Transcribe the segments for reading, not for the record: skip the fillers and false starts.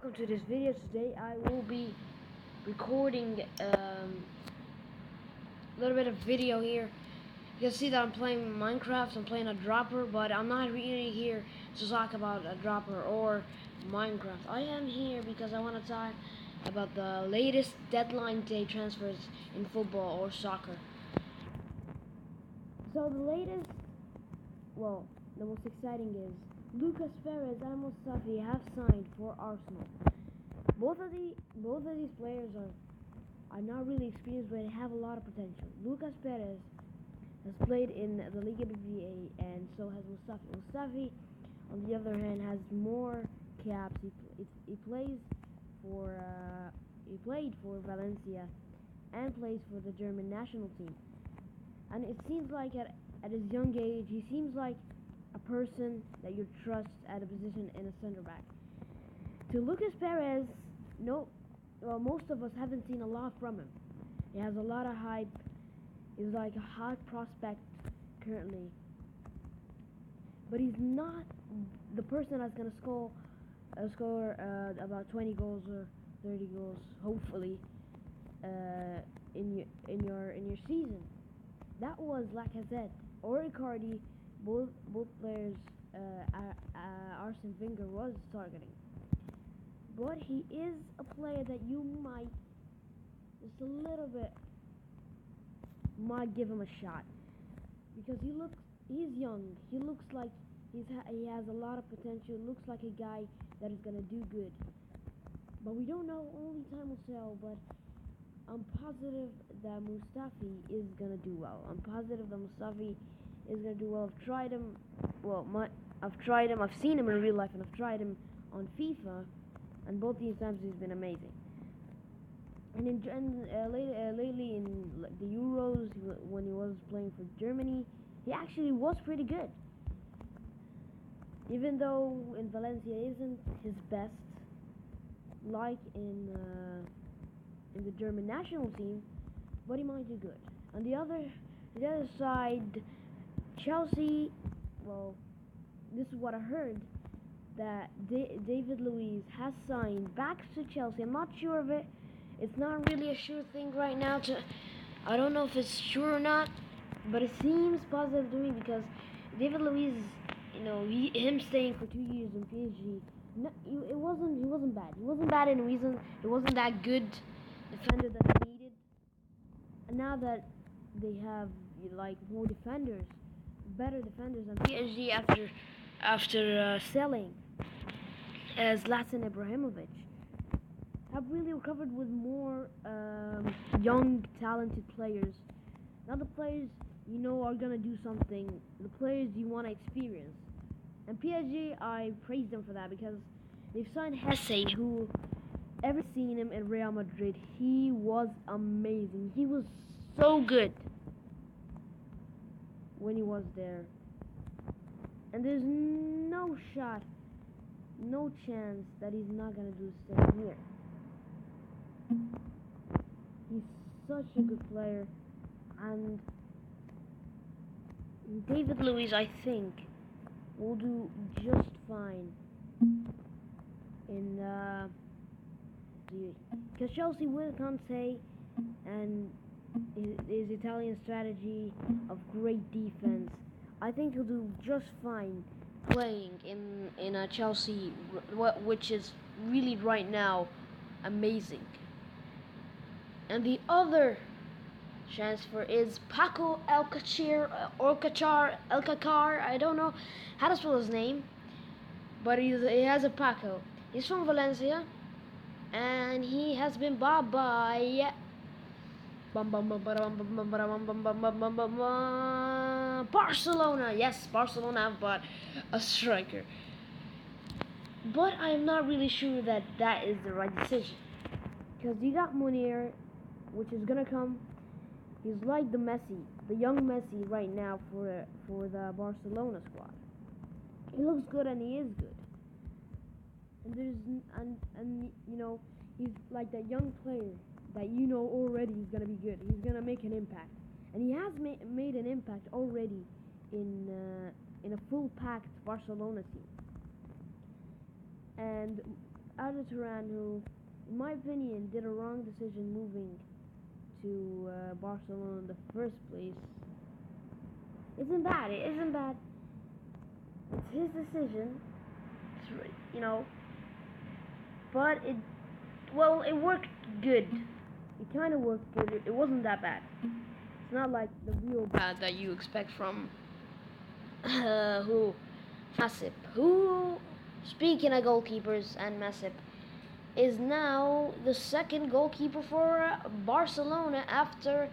welcome to this video. Today I will be recording a little bit of video here. You can see that I'm playing Minecraft. I'm playing a dropper, but I'm not really here to talk about a dropper or Minecraft. I am here because I want to talk about the latest deadline day transfers in football or soccer. So the latest, well, the most exciting is Lucas Perez and Mustafi have signed for Arsenal. Both of these players are not really experienced, but they have a lot of potential. Lucas Perez has played in the Liga BBVA, and so has Mustafi. Mustafi, on the other hand, has more caps. He played for Valencia and plays for the German national team. And it seems like at his young age, he seems like a person that you trust at a position in a center back. To Lucas Perez, most of us haven't seen a lot from him. He has a lot of hype. He's like a hot prospect currently, but he's not the person that's gonna score about 20 goals or 30 goals, hopefully, in your season. That was, like I said, or Icardi, both players Arsene Wenger was targeting. But he is a player that you might just a little bit might give him a shot, because he's young. He looks like he has a lot of potential. Looks like a guy that is gonna do good. But we don't know. Only time will tell. But I'm positive that Mustafi is gonna do well. I'm positive that Mustafi is gonna do well. I've tried him. I've seen him in real life, and I've tried him on FIFA, and both these times he's been amazing. And lately in the Euros, when he was playing for Germany, he actually was pretty good. Even though in Valencia isn't his best, like in the German national team, but he might do good. On the other side, Chelsea. Well, this is what I heard, that David Luiz has signed back to Chelsea. I'm not sure of it. It's not really a sure thing right now. I don't know if it's sure or not, but it seems positive to me, because David Luiz, him staying for 2 years in PSG, he wasn't bad. He wasn't bad in reason. He wasn't that good defender that they needed. And now that they have more defenders, better defenders than PSG after selling Zlatan Ibrahimovic, have really recovered with more young, talented players. Not the players are gonna do something. The players you want to experience. And PSG, I praise them for that, because they've signed Hesse, who, ever seen him in Real Madrid, he was amazing. He was so good when he was there. And there's no shot, no chance that he's not gonna do the same here. He's such a good player, and David Luiz, I think, will do just fine in because Chelsea with Conte and his Italian strategy of great defense, I think he'll do just fine playing in a Chelsea, which is really right now amazing. And the other transfer is Paco Alcacar. I don't know how to spell his name, but he has a Paco. He's from Valencia, and he has been bought by Barcelona. Yes, Barcelona have bought a striker, but I'm not really sure that is the right decision, because you got Munir, which is gonna come. He's like the young Messi right now for the Barcelona squad. He looks good, and he is good. And he's like that young player that already he's gonna be good. He's gonna make an impact, and he has made an impact already in a full packed Barcelona team. And Arda Turan, who, in my opinion, did a wrong decision moving to Barcelona in the first place. Isn't bad. It isn't bad. It's his decision. You know, but it worked good. It kind of worked good. It wasn't that bad. It's not like the real bad that you expect from who Masip. Who, speaking of goalkeepers and Masip, is now the second goalkeeper for Barcelona after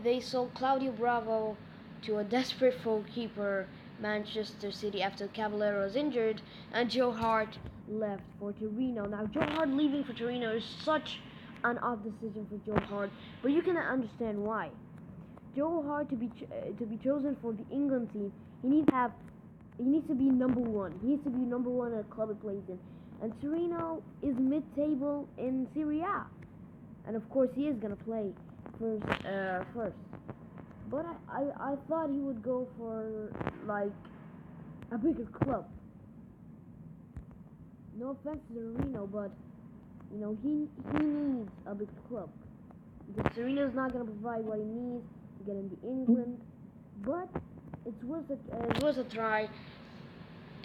they sold Claudio Bravo to a desperate goalkeeper Manchester City after Caballero was injured and Joe Hart left for Torino. Now Joe Hart leaving for Torino is such an odd decision for Joe Hart, but you can understand why. Joe Hart to be chosen for the England team, he needs to be number one. He needs to be number one at a club he plays in. And Torino is mid-table in Serie A. And of course he is going to play first. But I thought he would go for, like, a bigger club. No offense to Torino, but, you know, he needs a big club. Because Torino's not going to provide what he needs to get into England. But it's worth a try.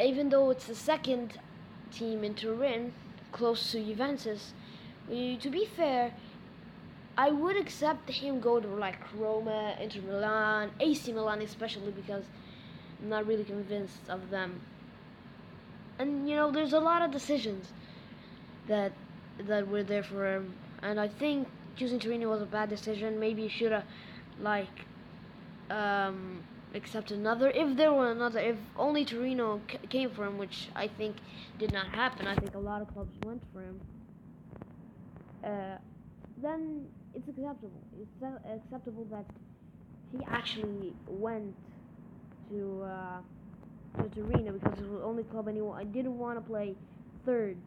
Even though it's the second team in Turin, close to Juventus, to be fair, I would accept him go to like Roma, Inter Milan, AC Milan especially, because I'm not really convinced of them. And you know, there's a lot of decisions that were there for him, and I think choosing Torino was a bad decision. Maybe he should have accept another. If there were another, if only Torino came for him, which I think did not happen. I think a lot of clubs went for him. Then it's acceptable. It's acceptable that he actually went to Torino because it was the only club anyone. I didn't want to play third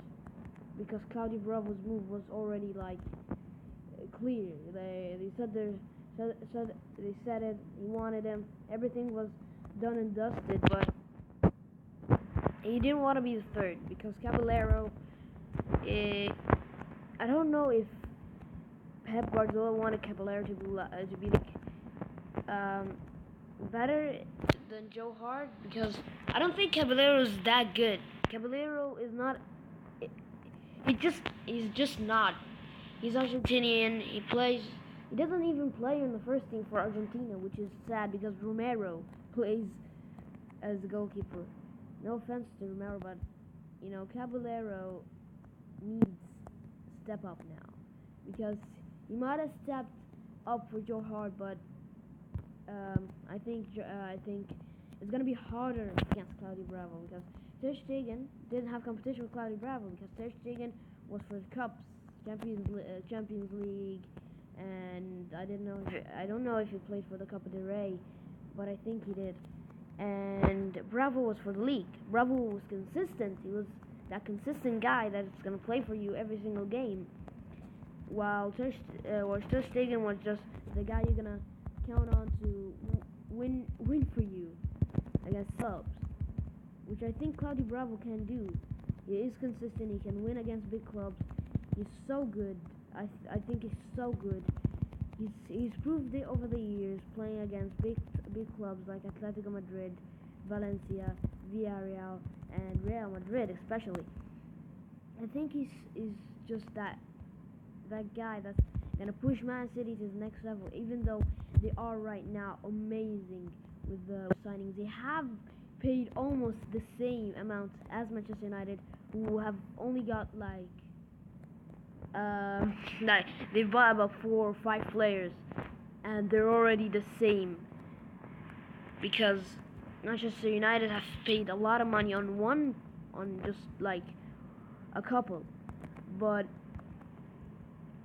because Claudio Bravo's move was already like clear. They said they said it. He wanted him. Everything was done and dusted, but he didn't want to be the third because Caballero. I don't know if Pep Guardiola wanted Caballero to be better than Joe Hart because I don't think Caballero is that good. Caballero is not. He's just not. He's Argentinian. He doesn't even play in the first team for Argentina, which is sad because Romero plays as a goalkeeper. No offense to Romero, but you know, Caballero needs to step up now because he might have stepped up for Joe Hart, but I think it's gonna be harder against Claudio Bravo because Ter Stegen didn't have competition with Claudio Bravo because Ter Stegen was for the cups, Champions League, and I don't know if he played for the Copa del Rey, but I think he did. And Bravo was for the league. Bravo was consistent. He was that consistent guy that's gonna play for you every single game. While Ter Stegen was just the guy you're gonna count on to win for you against subs, which I think Claudio Bravo can do. He is consistent. He can win against big clubs. He's so good. I think he's so good. He's proved it over the years playing against big clubs like Atletico Madrid, Valencia, Villarreal, and Real Madrid especially. I think he's just that guy that's gonna push Man City to the next level. Even though they are right now amazing with the signings, they have paid almost the same amount as Manchester United, who have only got like they bought about 4 or 5 players, and they're already the same because Manchester United have paid a lot of money on just like a couple, but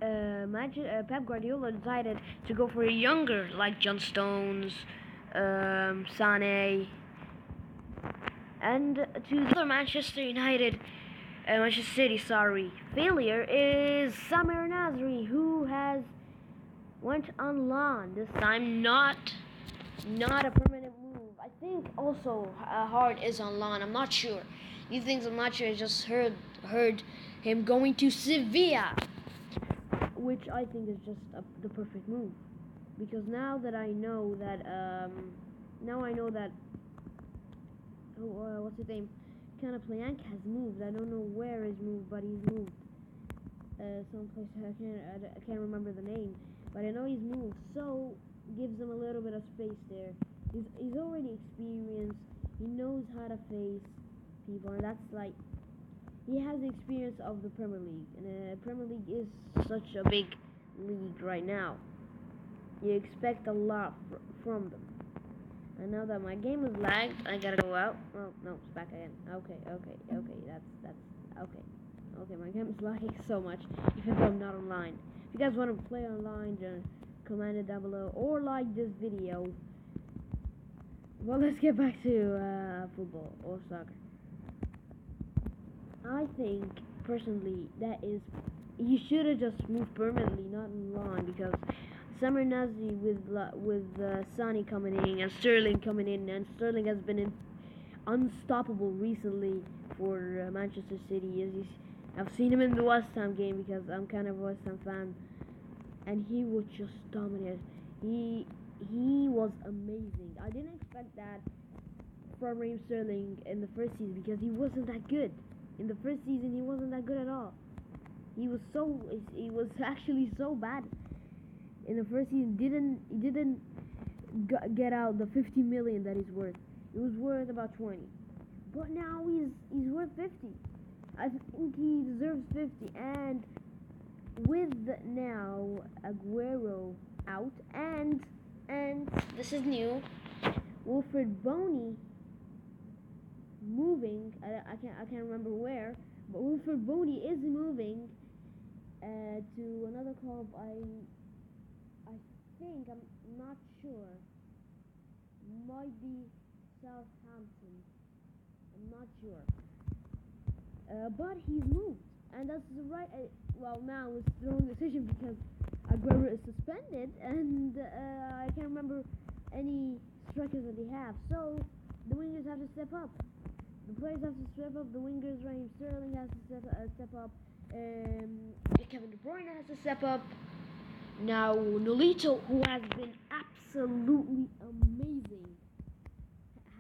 Pep Guardiola decided to go for a younger, like John Stones, Sané, and to the other Manchester City, failure is Samir Nasri, who has went on loan this time, not a permanent move. I think also Hart is on loan. I'm not sure. These things I'm not sure. I just heard him going to Sevilla, which I think is just the perfect move. Because now I know that what's his name? Canaplianc has moved. I don't know where he's moved, but he's moved. Someplace I can't remember the name, but I know he's moved. So gives him a little bit of space there. He's already experienced. He knows how to face people, and that's like he has the experience of the Premier League, and the Premier League is such a big league right now. You expect a lot from them. And now that my game is lagged, I gotta go out. Oh no, it's back again. Okay, that's okay. Okay, my game is lagging so much, even though I'm not online. If you guys want to play online, just comment it down below or like this video. Well, let's get back to football or soccer. I think personally that is he should have just moved permanently, not online, because Samir Nasri with Sani coming in and Sterling coming in, and Sterling has been unstoppable recently for Manchester City. I've seen him in the West Ham game because I'm kind of a West Ham fan, and he was just dominant. He was amazing. I didn't expect that from Raheem Sterling in the first season because he wasn't that good. In the first season, he wasn't that good at all. He was actually so bad. In the first season, he didn't get out the 50 million that he's worth. He was worth about 20, but now he's worth 50. I think he deserves 50. And with now Aguero out and this is new, Wilfred Boney moving. I can't remember where, but Wilfred Boney is moving to another club. I think, I'm not sure. Might be Southampton. I'm not sure. But he's moved, and that's the right. Well, now it's the wrong decision because Aguero is suspended, and I can't remember any strikers that they have. So the wingers have to step up. The players have to step up. The wingers, Raheem Sterling has to step up. Kevin De Bruyne has to step up. Now Nolito, who has been absolutely amazing,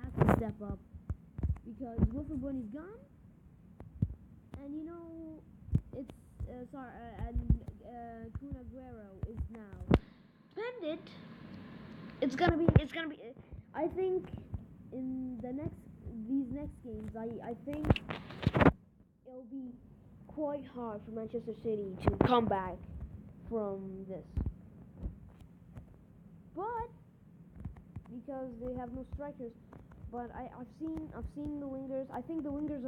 has to step up because Wilfred Boney's gone, and it's Kun Aguero is now suspended. It's gonna be. I think in these next games, I think it'll be quite hard for Manchester City to come back from this, but because they have no strikers. But I've seen the wingers. I think the wingers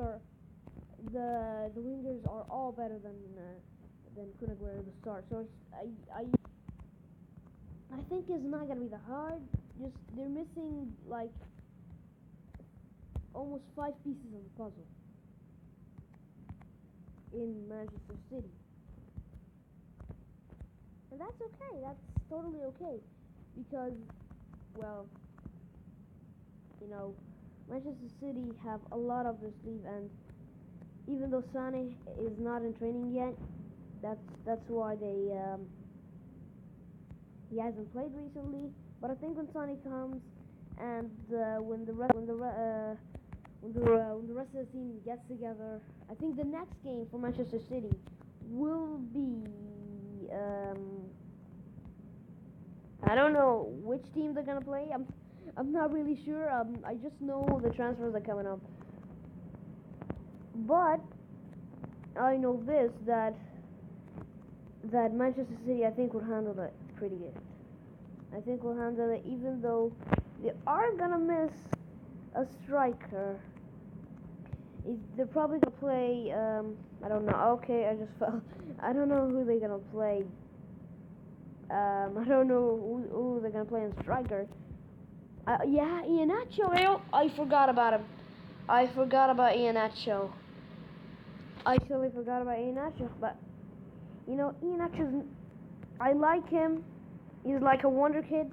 are all better than Kun Aguero at the start. So I think it's not gonna be that hard. Just they're missing like almost 5 pieces of the puzzle in Manchester City. And that's okay. That's totally okay. Because, well, Manchester City have a lot of their sleeve, and even though Sane is not in training yet, that's why he hasn't played recently. But I think when Sane comes and when the rest of the team gets together, I think the next game for Manchester City will be I don't know which team they're gonna play. I'm not really sure. I just know the transfers are coming up. But I know this that Manchester City I think will handle it pretty good. I think we'll handle it, even though they are gonna miss a striker. They're probably gonna play. I don't know. Okay, I just fell. I don't know who they're gonna play. I don't know who they're gonna play in striker. Yeah, Iheanacho. I forgot about him. I forgot about Iheanacho. I totally forgot about Iheanacho. But Iheanacho's. I like him. He's like a wonder kid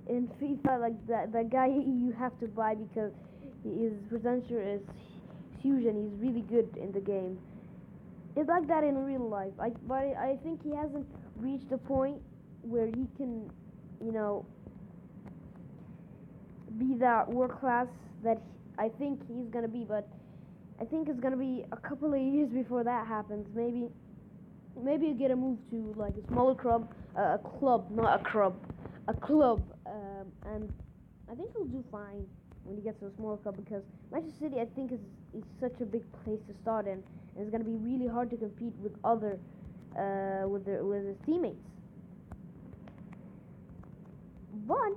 in FIFA, like that guy you have to buy because his potential is huge and he's really good in the game. It's like that in real life. But I think he hasn't reached a point where he can, you know, be that world class that I think he's gonna be. But I think it's gonna be a couple of years before that happens. Maybe you get a move to like a smaller club, a club, not a club, a club, and I think he'll do fine when he gets to a smaller club because Manchester City, I think, is such a big place to start in, and it's gonna be really hard to compete with other, with his teammates. But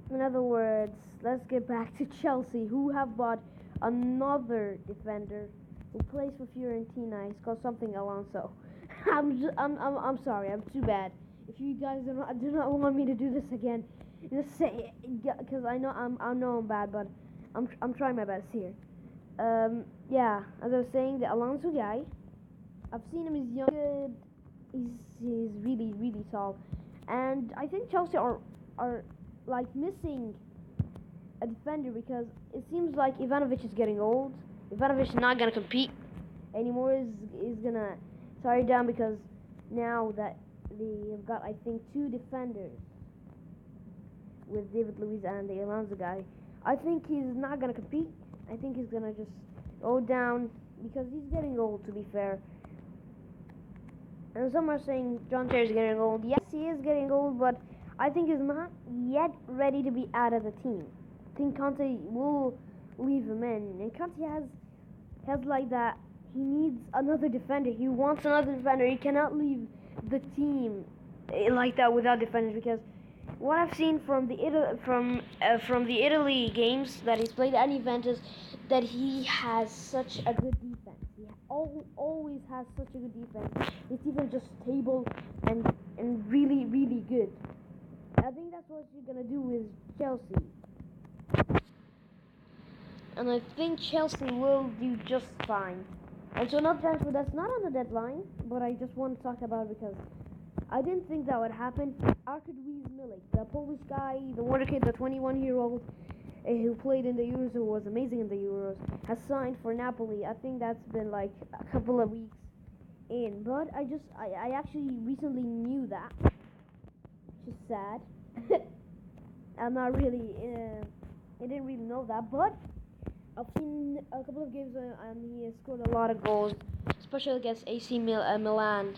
in other words, let's get back to Chelsea, who have bought another defender who plays for Fiorentina. He's called something Alonso. I'm sorry. I'm too bad. If you guys do not want me to do this again, just say it, because I know I'm bad, but I'm trying my best here. Yeah, as I was saying, the Alonso guy. I've seen him. He's young. He's really tall, and I think Chelsea are like missing a defender because it seems like Ivanovic is getting old. Ivanovic is not gonna compete anymore. Is gonna tie it down because now that they have got, I think, two defenders with David Luiz and the Alonso guy. I think he's not gonna compete. I think he's gonna just go down because he's getting old. To be fair, and some are saying John Terry is getting old. Yes, he is getting old, but I think he's not yet ready to be out of the team. I think Conte will leave him in, and Conte has like that. He needs another defender. He wants another defender. He cannot leave the team like that without defenders because what I've seen from the Italy games that he's played at Juventus, that he has such a good defense. He always has such a good defense. His defense just stable and really good. I think that's what you're gonna do with Chelsea, and I think Chelsea will do just fine. And so another transfer that's not on the deadline, but I just want to talk about because I didn't think that would happen. Arkadiusz Milik, the Polish guy, the wonder kid, the 21-year-old who played in the Euros, who was amazing in the Euros, has signed for Napoli. I think that's been like a couple of weeks in, but I actually recently knew that, which is sad. I'm not really, I didn't really know that, but I've seen a couple of games and he has scored a lot of goals, especially against AC Milan.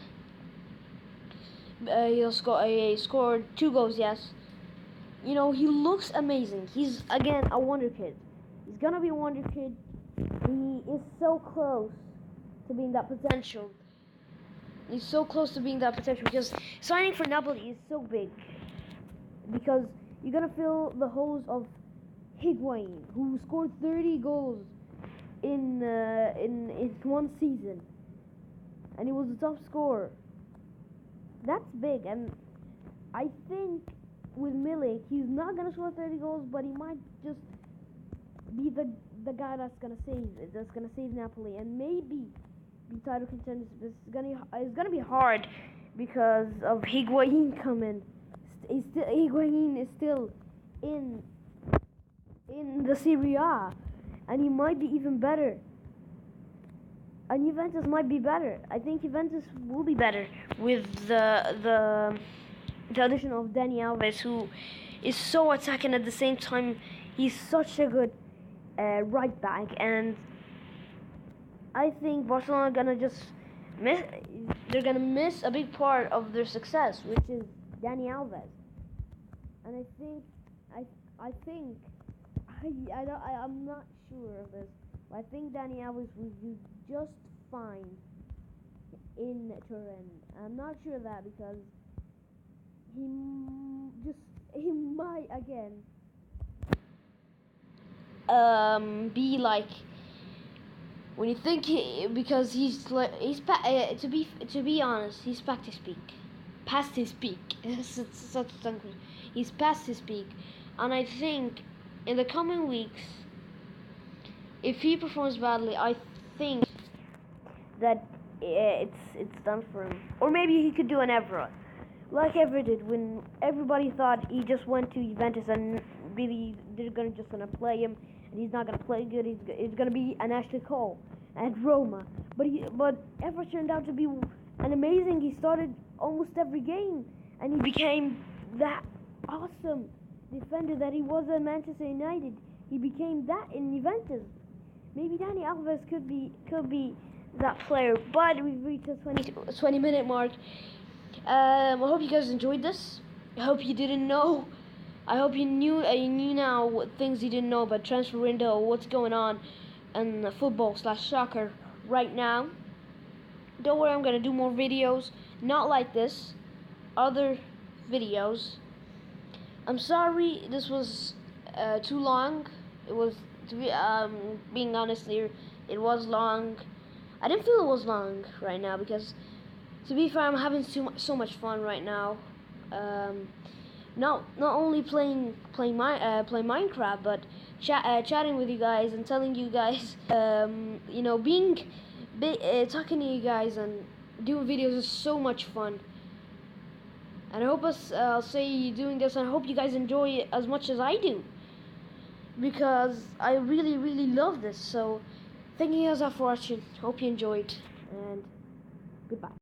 He scored 2 goals, yes. You know, he looks amazing. He's, again, a wonder kid. He's gonna be a wonder kid. He is so close to being that potential. He's so close to being that potential because signing for Napoli is so big. Because you're gonna fill the holes of Higuain, who scored 30 goals in one season, and he was the top scorer. That's big, and I think with Milik, he's not gonna score 30 goals, but he might just be the guy that's gonna save Napoli, and maybe be title contenders. It's gonna be hard because of Higuain coming. Higuain is still in the Serie A, and he might be even better. And Juventus might be better. I think Juventus will be better with the addition of Dani Alves, who is so attacking at the same time. He's such a good right back, and I think Barcelona are gonna just miss. They're gonna miss a big part of their success, which is Dani Alves. And I'm not sure of this, but I think Dani Alves will do just fine in Turin. I'm not sure of that because he might again be like when you think because to be honest, he's past his peak. Such a tongue. He's past his peak, and I think in the coming weeks, if he performs badly, I think that it's done for him. Or maybe he could do an Evra, like Evra did when everybody thought he just went to Juventus and really they're gonna play him and he's not gonna play good. He's gonna be an Ashley Cole at Roma. but efforts turned out to be an amazing. He started almost every game, and he became that awesome defender that he was at Manchester United. He became that in Juventus. Maybe Dani Alves could be that player, but we've reached the 20-minute mark. I hope you guys enjoyed this. I hope you didn't know. I hope you knew now what things you didn't know about transfer window, what's going on in football/soccer right now. Don't worry, I'm gonna do more videos, not like this, other videos. I'm sorry this was too long. It was, to be being honest here, it was long. I didn't feel it was long right now because, to be fair, I'm having so much fun right now. Not only playing Minecraft, but chatting with you guys and telling you guys, talking to you guys and doing videos is so much fun. And I hope I'll say you doing this, and I hope you guys enjoy it as much as I do, because I really, really love this. So thank you guys for watching. Hope you enjoyed, and goodbye.